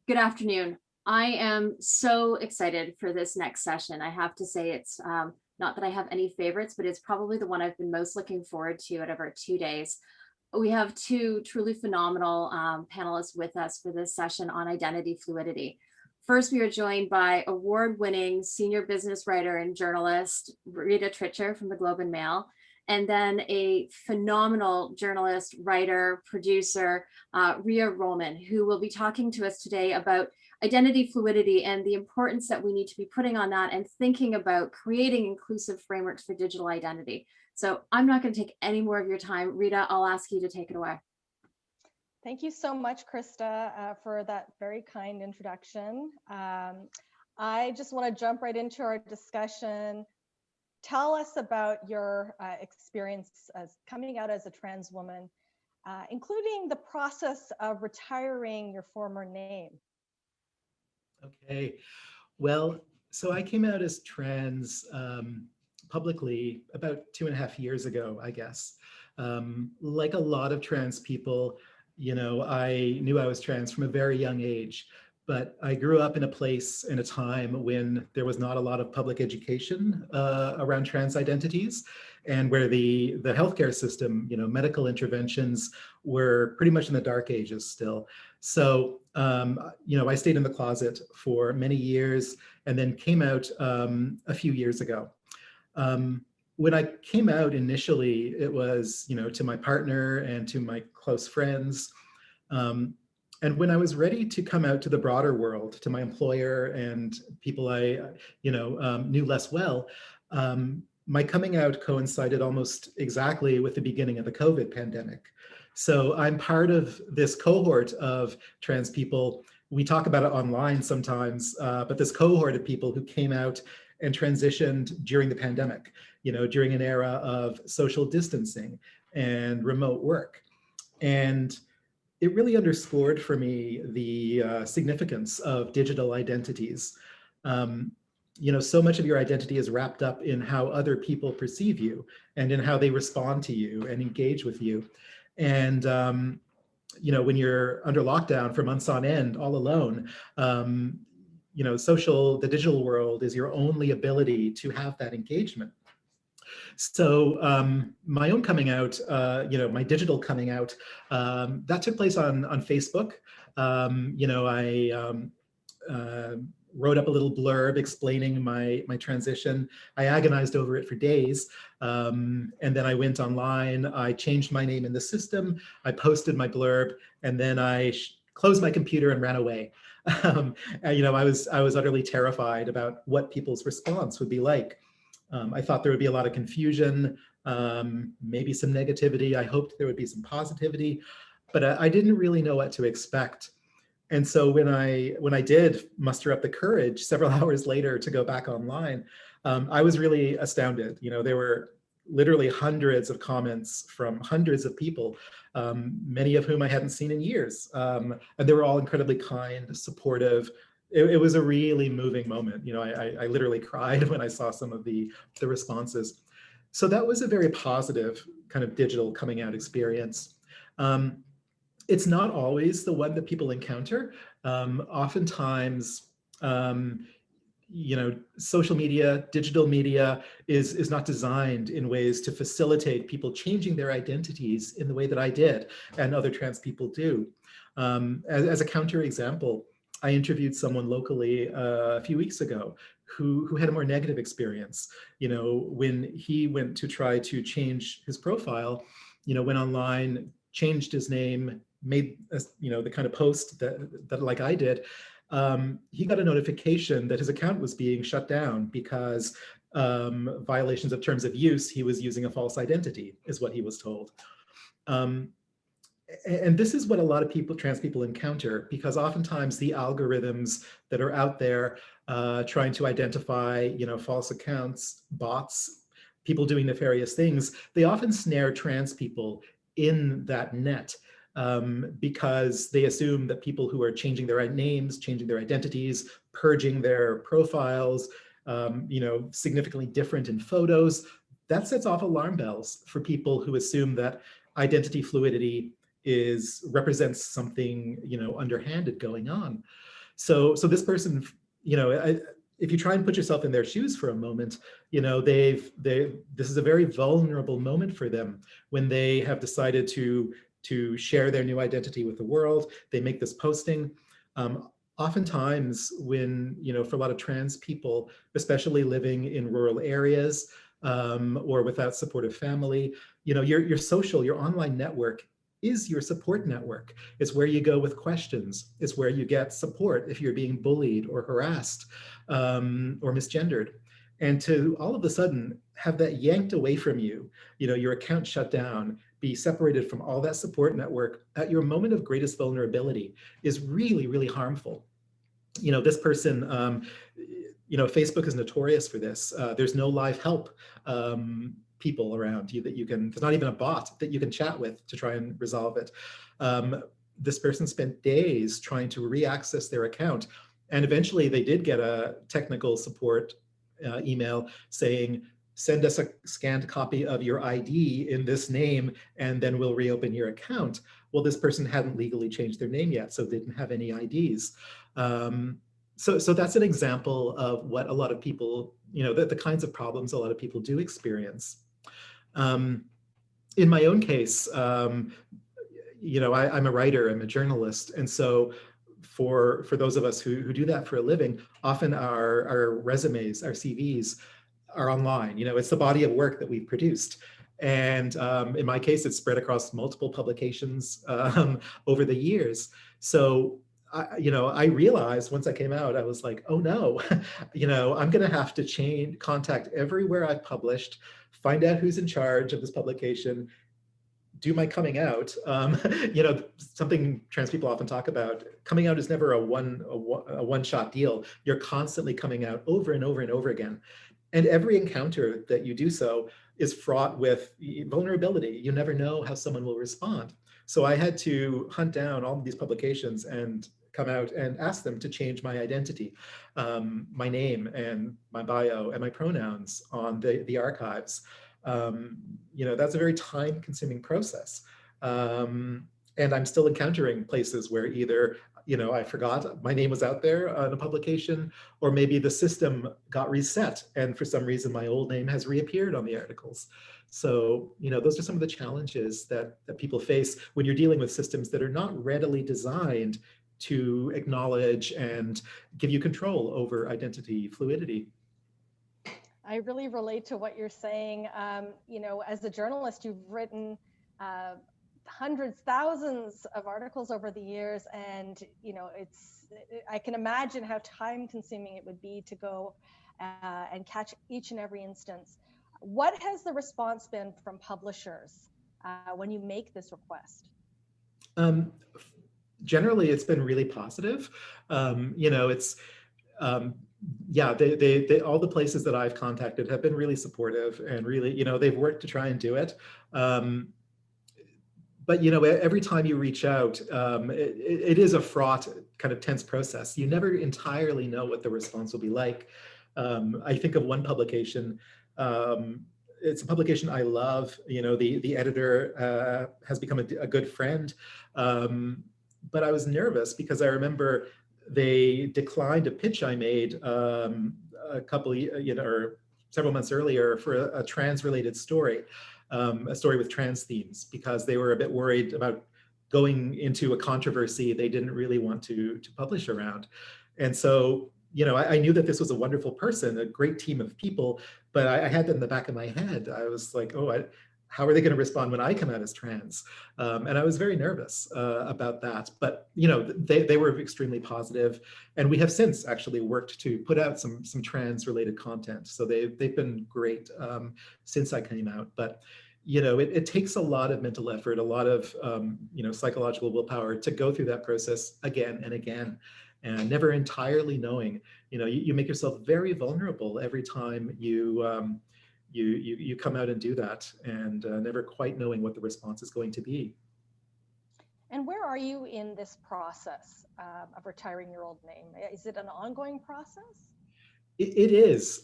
Good afternoon. I am so excited for this next session. I have to say it's not that I have any favorites, but it's probably the one I've been most looking forward to out of our 2 days. We have two truly phenomenal panelists with us for this session on identity fluidity. First, we are joined by award-winning senior business writer and journalist Rita Trichur from the Globe and Mail, and then a phenomenal journalist, writer, producer, Rhea Rollman, who will be talking to us today about identity fluidity and the importance that we need to be putting on that and thinking about creating inclusive frameworks for digital identity. So I'm not going to take any more of your time. Rita, I'll ask you to take it away. Thank you so much, Krista, for that very kind introduction. I just want to jump right into our discussion. Tell us about your experience as coming out as a trans woman, including the process of retiring your former name. Okay, well, so I came out as trans publicly about 2.5 years ago, I guess. Like a lot of trans people, you know, I knew I was trans from a very young age, but I grew up in a place and a time when there was not a lot of public education around trans identities, and where the healthcare system, you know, medical interventions were pretty much in the dark ages still. So, you know, I stayed in the closet for many years and then came out a few years ago. When I came out initially, it was, you know, to my partner and to my close friends. And when I was ready to come out to the broader world, to my employer and people I, you know, knew less well, my coming out coincided almost exactly with the beginning of the COVID pandemic. So I'm part of this cohort of trans people. We talk about it online sometimes, but this cohort of people who came out and transitioned during the pandemic, you know, during an era of social distancing and remote work. And it really underscored for me the significance of digital identities. You know, so much of your identity is wrapped up in how other people perceive you and in how they respond to you and engage with you. And, you know, when you're under lockdown for months on end, all alone, you know, the digital world is your only ability to have that engagement. So my own coming out, you know, my digital coming out, that took place on Facebook. You know, I wrote up a little blurb explaining my transition. I agonized over it for days. And then I went online, I changed my name in the system, I posted my blurb, and then I closed my computer and ran away. And, you know, I was utterly terrified about what people's response would be like. I thought there would be a lot of confusion, maybe some negativity. I hoped there would be some positivity, but I didn't really know what to expect. And so when I did muster up the courage several hours later to go back online, I was really astounded. You know, there were literally hundreds of comments from hundreds of people, many of whom I hadn't seen in years. And they were all incredibly kind, supportive. It was a really moving moment. You know, I literally cried when I saw some of the responses. So that was a very positive kind of digital coming out experience. It's not always the one that people encounter. Oftentimes, you know, social media, digital media is not designed in ways to facilitate people changing their identities in the way that I did and other trans people do. As a counterexample, I interviewed someone locally a few weeks ago who had a more negative experience. You know, when he went to try to change his profile, you know, went online, changed his name, made you know, the kind of post that like I did, he got a notification that his account was being shut down because violations of terms of use, he was using a false identity, is what he was told. And this is what a lot of people, trans people, encounter, because oftentimes the algorithms that are out there trying to identify, you know, false accounts, bots, people doing nefarious things, they often snare trans people in that net because they assume that people who are changing their names, changing their identities, purging their profiles, you know, significantly different in photos, that sets off alarm bells for people who assume that identity fluidity represents something, you know, underhanded going on. So this person, if you try and put yourself in their shoes for a moment, this is a very vulnerable moment for them when they have decided to share their new identity with the world. They make this posting. Oftentimes when, for a lot of trans people, especially living in rural areas or without supportive family, your online network is your support network. It's where you go with questions. It's where you get support if you're being bullied or harassed or misgendered. And to all of a sudden have that yanked away from you, your account shut down, be separated from all that support network at your moment of greatest vulnerability is really, really harmful. This person, Facebook is notorious for this. There's no live help people around you that you can, there's not even a bot that you can chat with to try and resolve it. This person spent days trying to re-access their account. And eventually they did get a technical support email saying, send us a scanned copy of your ID in this name, and then we'll reopen your account. Well, this person hadn't legally changed their name yet, so they didn't have any IDs. So that's an example of what a lot of people, the kinds of problems a lot of people do experience. In my own case, I'm a writer, I'm a journalist. And so for those of us who do that for a living, often our resumes, our CVs are online. It's the body of work that we've produced. And in my case, it's spread across multiple publications over the years. So I realized once I came out, I was like, oh no, I'm going to have to contact everywhere I've published, find out who's in charge of this publication, do my coming out. Something trans people often talk about, coming out is never a one-shot deal. You're constantly coming out over and over and over again. And every encounter that you do so is fraught with vulnerability. You never know how someone will respond. So I had to hunt down all of these publications and come out and ask them to change my identity, my name and my bio and my pronouns on the archives. That's a very time-consuming process. And I'm still encountering places where either I forgot my name was out there on a publication, or maybe the system got reset and for some reason my old name has reappeared on the articles. So, those are some of the challenges that people face when you're dealing with systems that are not readily designed to acknowledge and give you control over identity fluidity. I really relate to what you're saying. As a journalist, you've written hundreds, thousands of articles over the years, and I can imagine how time-consuming it would be to go and catch each and every instance. What has the response been from publishers when you make this request? Generally, it's been really positive. It's all the places that I've contacted have been really supportive and really, they've worked to try and do it. But every time you reach out, it is a fraught, kind of tense process. You never entirely know what the response will be like. I think of one publication. It's a publication I love. The editor has become a good friend. But I was nervous because I remember they declined a pitch I made a couple, or several months earlier for a trans-related story. A story with trans themes, because they were a bit worried about going into a controversy they didn't really want to publish around. And so, I knew that this was a wonderful person, a great team of people, but I had that in the back of my head. I was like, oh, how are they going to respond when I come out as trans? And I was very nervous about that. But they were extremely positive, and we have since actually worked to put out some trans-related content. So they've been great since I came out. But it takes a lot of mental effort, a lot of psychological willpower to go through that process again and again, and never entirely knowing. You make yourself very vulnerable every time you come out and do that, and never quite knowing what the response is going to be. And where are you in this process of retiring your old name? Is it an ongoing process? It is.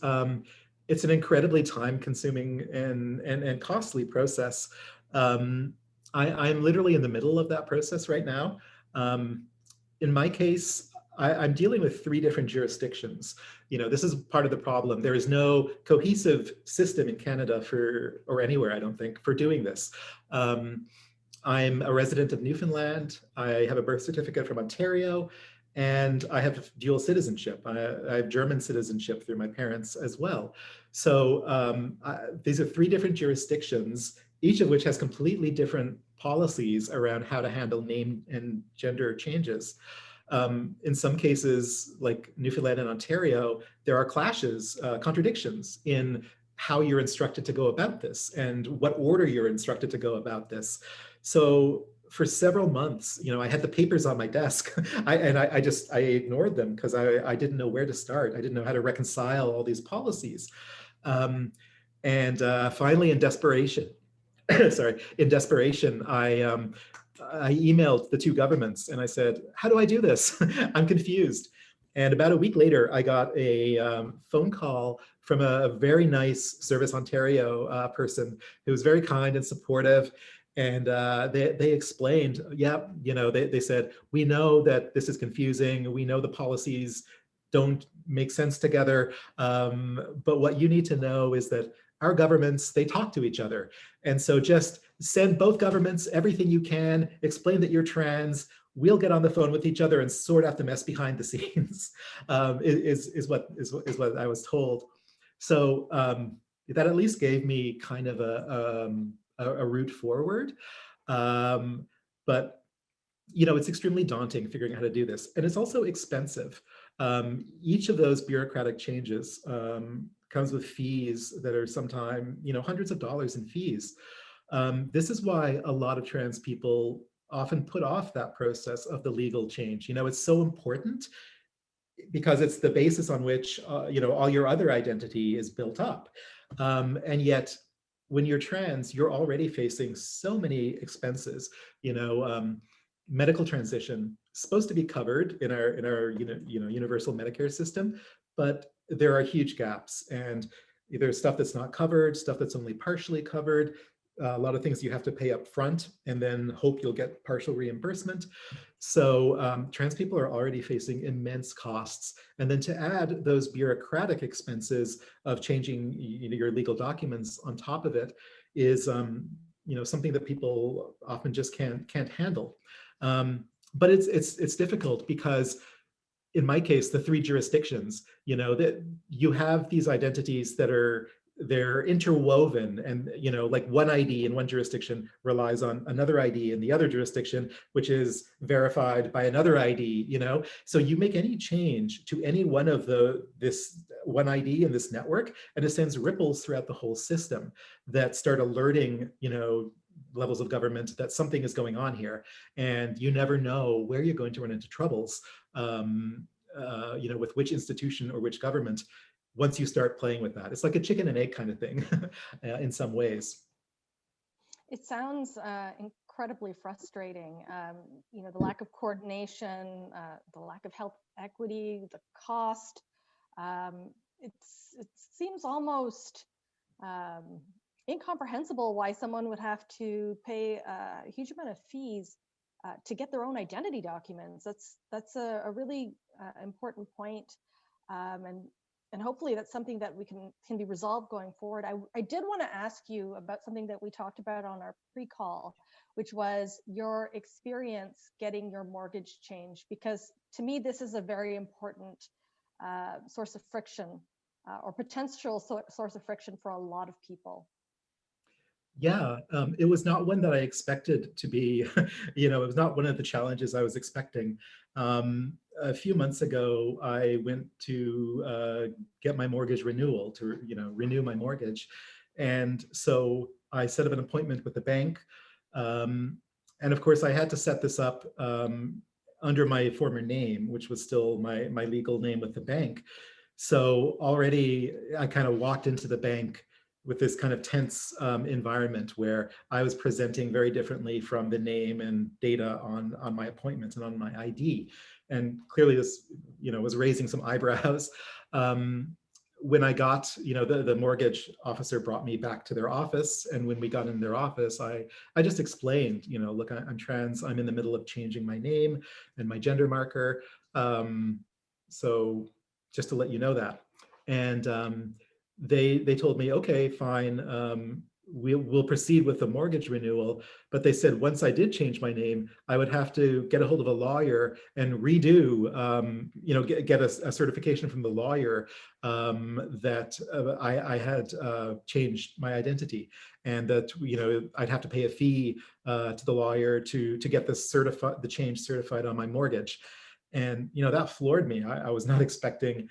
It's an incredibly time-consuming and costly process. I'm literally in the middle of that process right now. In my case, I'm dealing with 3 different jurisdictions. This is part of the problem. There is no cohesive system in Canada or anywhere, I don't think, for doing this. I'm a resident of Newfoundland. I have a birth certificate from Ontario, and I have dual citizenship. I have German citizenship through my parents as well. So these are 3 different jurisdictions, each of which has completely different policies around how to handle name and gender changes. In some cases, like Newfoundland and Ontario, there are clashes, contradictions in how you're instructed to go about this and what order you're instructed to go about this. So for several months, I had the papers on my desk, I ignored them because I didn't know where to start. I didn't know how to reconcile all these policies. And finally, in desperation, I emailed the 2 governments and I said, how do I do this? I'm confused. And about a week later, I got a phone call from a very nice Service Ontario person who was very kind and supportive. And they explained, they said, we know that this is confusing. We know the policies don't make sense together. But what you need to know is that our governments, they talk to each other. And so just send both governments everything you can, explain that you're trans, we'll get on the phone with each other and sort out the mess behind the scenes, is what I was told. So that at least gave me kind of a route forward. But it's extremely daunting figuring out how to do this. And it's also expensive. Each of those bureaucratic changes comes with fees that are sometimes, hundreds of dollars in fees. This is why a lot of trans people often put off that process of the legal change. It's so important because it's the basis on which, all your other identity is built up. And yet, when you're trans, you're already facing so many expenses. Medical transition supposed to be covered in our universal Medicare system, but there are huge gaps, and there's stuff that's not covered, stuff that's only partially covered, a lot of things you have to pay up front and then hope you'll get partial reimbursement. So trans people are already facing immense costs. And then to add those bureaucratic expenses of changing your legal documents on top of it is something that people often just can't handle. But it's difficult because in my case, the 3 jurisdictions, that you have these identities that they're interwoven, and like one ID in one jurisdiction relies on another ID in the other jurisdiction, which is verified by another ID. So you make any change to any one of this one ID in this network, and it sends ripples throughout the whole system that start alerting levels of government that something is going on here, and you never know where you're going to run into troubles with which institution or which government once you start playing with that. It's like a chicken and egg kind of thing in some ways. It sounds incredibly frustrating. The lack of coordination, the lack of health equity, the cost. It seems almost incomprehensible why someone would have to pay a huge amount of fees to get their own identity documents. That's a really important point. And hopefully that's something that we can be resolved going forward. I did want to ask you about something that we talked about on our pre-call, which was your experience getting your mortgage changed, because to me, this is a very important source of friction or potential source of friction for a lot of people. Yeah, it was not one that I expected to be, it was not one of the challenges I was expecting. A few months ago, I went to get my mortgage renewal, to renew my mortgage. And so I set up an appointment with the bank. And of course, I had to set this up under my former name, which was still my legal name with the bank. So already I kind of walked into the bank with this kind of tense environment where I was presenting very differently from the name and data on my appointments and on my ID. And clearly this, was raising some eyebrows. when I got, the mortgage officer brought me back to their office. And when we got in their office, I just explained, look, I'm trans, I'm in the middle of changing my name and my gender marker. So just to let you know that. And they told me, okay, fine, we'll proceed with the mortgage renewal. But they said, once I did change my name, I would have to get a hold of a lawyer and redo, get a certification from the lawyer that I had changed my identity, and that I'd have to pay a fee to the lawyer to get the change certified on my mortgage. And that floored me. I was not expecting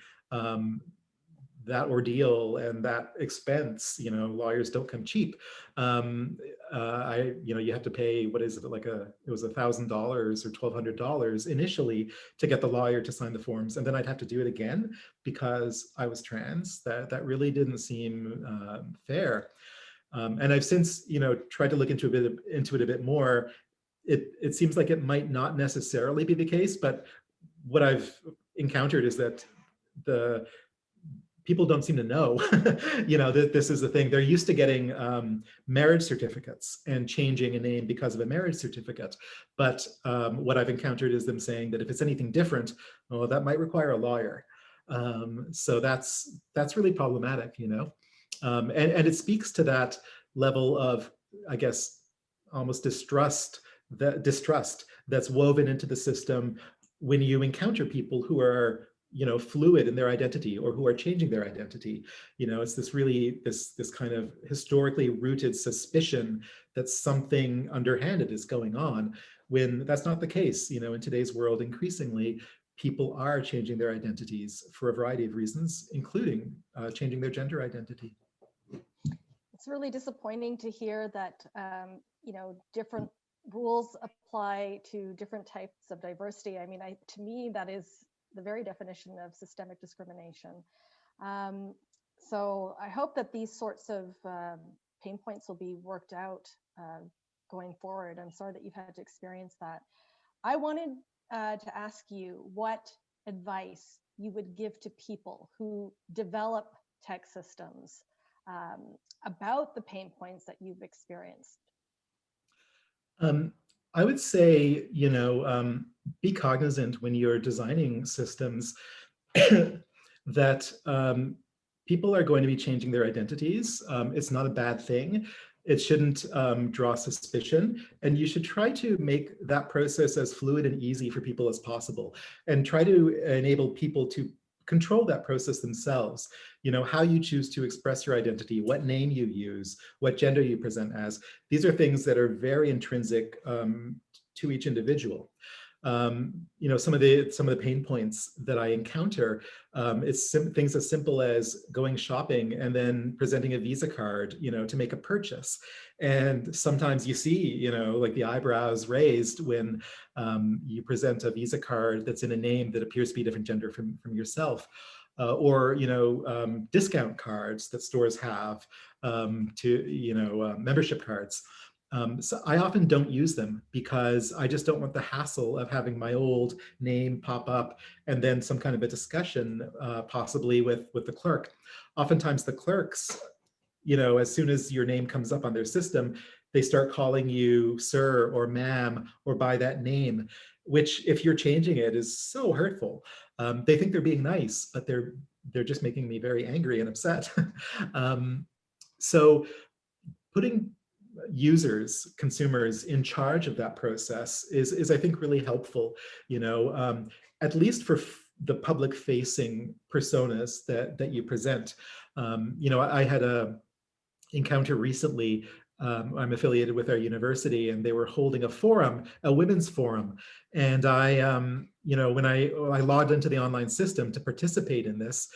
that ordeal and that expense. Lawyers don't come cheap. You have to pay, what is it, it was $1,000 or $1,200 initially to get the lawyer to sign the forms, and then I'd have to do it again because I was trans. That really didn't seem fair. And I've since tried to look into it a bit more. It seems like it might not necessarily be the case, but what I've encountered is that the people don't seem to know, that this is the thing. They're used to getting marriage certificates and changing a name because of a marriage certificate. But what I've encountered is them saying that if it's anything different, well, that might require a lawyer. So that's really problematic, and it speaks to that level of, I guess, almost distrust that's woven into the system when you encounter people who are fluid in their identity or who are changing their identity. It's this kind of historically rooted suspicion that something underhanded is going on, when that's not the case. In today's world, increasingly, people are changing their identities for a variety of reasons, including changing their gender identity. It's really disappointing to hear that, different rules apply to different types of diversity. I mean, to me, that is the very definition of systemic discrimination. So I hope that these sorts of pain points will be worked out going forward. I'm sorry that you've had to experience that. I wanted to ask you what advice you would give to people who develop tech systems about the pain points that you've experienced. I would say, be cognizant when you're designing systems that people are going to be changing their identities. It's not a bad thing. It shouldn't draw suspicion. And you should try to make that process as fluid and easy for people as possible, and try to enable people to control that process themselves. How you choose to express your identity, what name you use, what gender you present as. These are things that are very intrinsic to each individual. Some of the pain points that I encounter, it's things as simple as going shopping and then presenting a Visa card, to make a purchase. And sometimes you see, like the eyebrows raised when you present a Visa card that's in a name that appears to be a different gender from yourself. Or discount cards that stores have, membership cards. So I often don't use them because I just don't want the hassle of having my old name pop up and then some kind of a discussion possibly with the clerk. Oftentimes the clerks, as soon as your name comes up on their system, they start calling you sir or ma'am or by that name, which, if you're changing it, is so hurtful. They think they're being nice, but they're just making me very angry and upset. So putting users, consumers in charge of that process is I think really helpful, at least for the public facing personas that you present. I had a encounter recently. I'm affiliated with our university, and they were holding a forum, a women's forum. And I, when I logged into the online system to participate in this,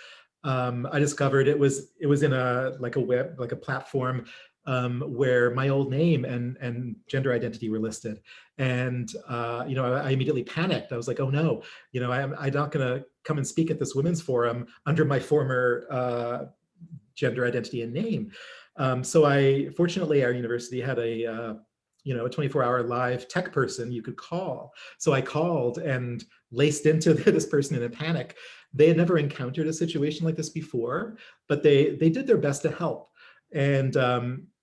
I discovered it was in a platform where my old name and gender identity were listed. And I immediately panicked. I was like, oh no, I'm not gonna come and speak at this women's forum under my former gender identity and name. So fortunately, our university had a a 24-hour live tech person you could call. So I called and laced into this person in a panic. They had never encountered a situation like this before, but they did their best to help. And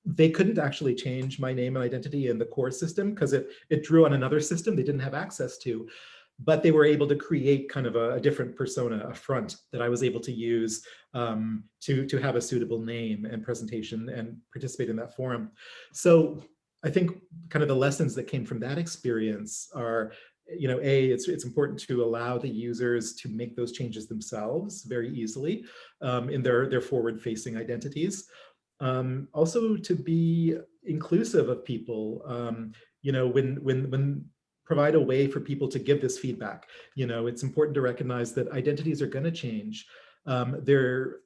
they couldn't actually change my name and identity in the core system because it drew on another system they didn't have access to. But they were able to create kind of a different persona, a front that I was able to use to have a suitable name and presentation and participate in that forum. So I think kind of the lessons that came from that experience are, it's important to allow the users to make those changes themselves very easily in their forward-facing identities. Also to be inclusive of people, when provide a way for people to give this feedback. It's important to recognize that identities are going to change. There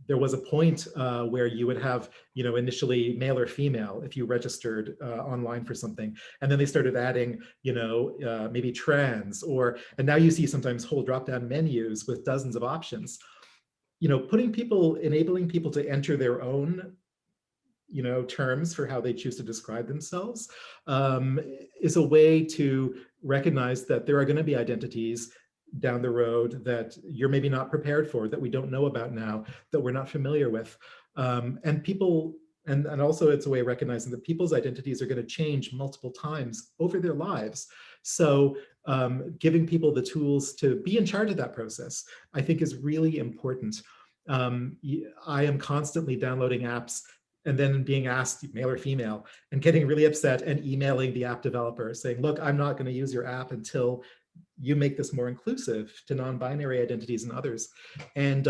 was a point where you would have, initially male or female if you registered online for something, and then they started adding, maybe trans, and now you see sometimes whole drop-down menus with dozens of options. Enabling people to enter their own terms for how they choose to describe themselves is a way to recognize that there are going to be identities down the road that you're maybe not prepared for, that we don't know about now, that we're not familiar with. And also it's a way of recognizing that people's identities are going to change multiple times over their lives. So giving people the tools to be in charge of that process, I think, is really important. I am constantly downloading apps and then being asked, male or female, and getting really upset and emailing the app developer saying, look, I'm not going to use your app until you make this more inclusive to non-binary identities and others. And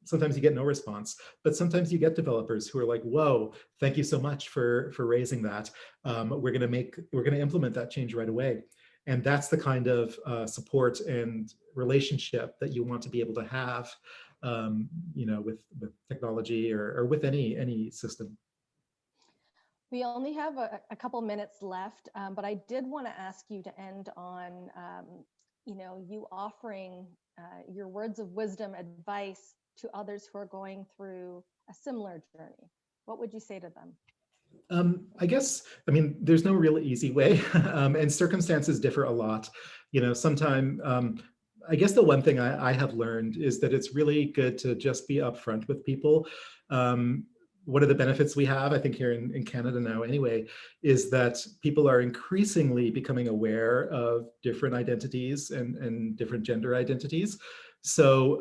sometimes you get no response, but sometimes you get developers who are like, whoa, thank you so much for raising that. We're going to implement that change right away. And that's the kind of support and relationship that you want to be able to have with technology or with any system. We only have a couple minutes left, but I did want to ask you to end on, you offering your words of wisdom, advice to others who are going through a similar journey. What would you say to them? There's no real easy way, and circumstances differ a lot. Sometimes I guess the one thing I have learned is that it's really good to just be upfront with people. One of the benefits we have, I think, here in Canada now anyway, is that people are increasingly becoming aware of different identities and different gender identities. So,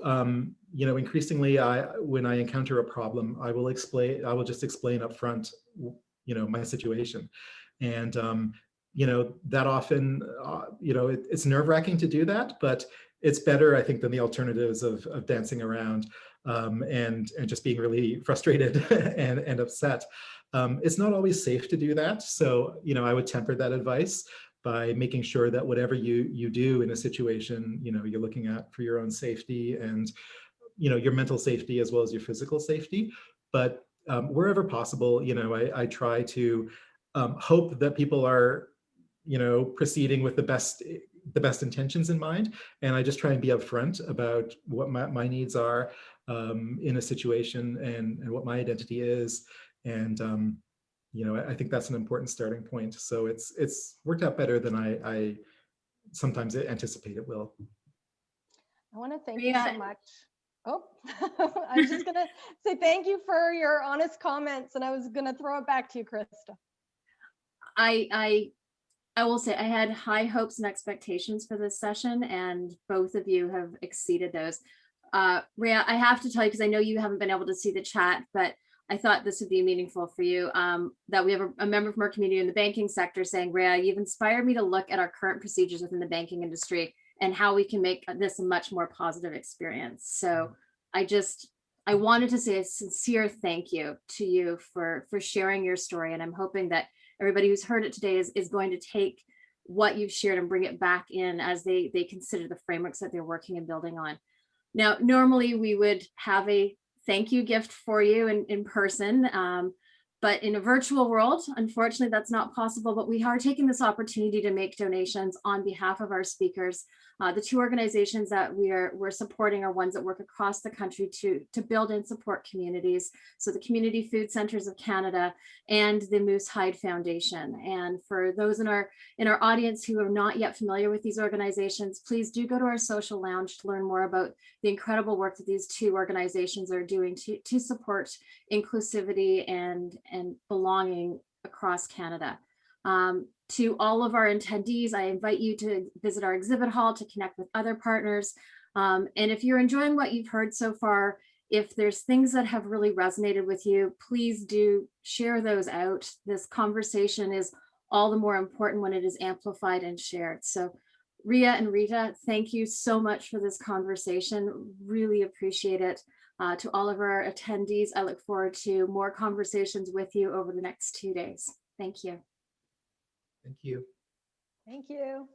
increasingly, when I encounter a problem, I will just explain upfront, my situation. And, that often, it's nerve-wracking to do that, but it's better, I think, than the alternatives of dancing around and just being really frustrated and upset. It's not always safe to do that. So, I would temper that advice by making sure that whatever you do in a situation, you're looking at for your own safety and, your mental safety as well as your physical safety. But wherever possible, I try to hope that people are, proceeding with the best intentions in mind. And I just try and be upfront about what my needs are in a situation and what my identity is. And, I think that's an important starting point. So it's worked out better than I sometimes anticipate it will. I want to thank you so much. Oh, I was just going to say thank you for your honest comments, and I was going to throw it back to you, Krista. I will say I had high hopes and expectations for this session, and both of you have exceeded those. Rhea, I have to tell you, because I know you haven't been able to see the chat, but I thought this would be meaningful for you, that we have a member from our community in the banking sector saying, Rhea, you've inspired me to look at our current procedures within the banking industry and how we can make this a much more positive experience. So I wanted to say a sincere thank you to you for sharing your story. And I'm hoping that everybody who's heard it today is going to take what you've shared and bring it back in as they consider the frameworks that they're working and building on. Now, normally we would have a thank you gift for you in person, But in a virtual world, unfortunately, that's not possible, but we are taking this opportunity to make donations on behalf of our speakers. The two organizations that we're supporting are ones that work across the country to build and support communities. So the Community Food Centers of Canada and the Moose Hide Foundation. And for those in our audience who are not yet familiar with these organizations, please do go to our social lounge to learn more about the incredible work that these two organizations are doing to support inclusivity and belonging across Canada. To all of our attendees, I invite you to visit our exhibit hall to connect with other partners. And if you're enjoying what you've heard so far, if there's things that have really resonated with you, please do share those out. This conversation is all the more important when it is amplified and shared. So Rhea and Rita, thank you so much for this conversation. Really appreciate it. To all of our attendees, I look forward to more conversations with you over the next 2 days. Thank you. Thank you. Thank you.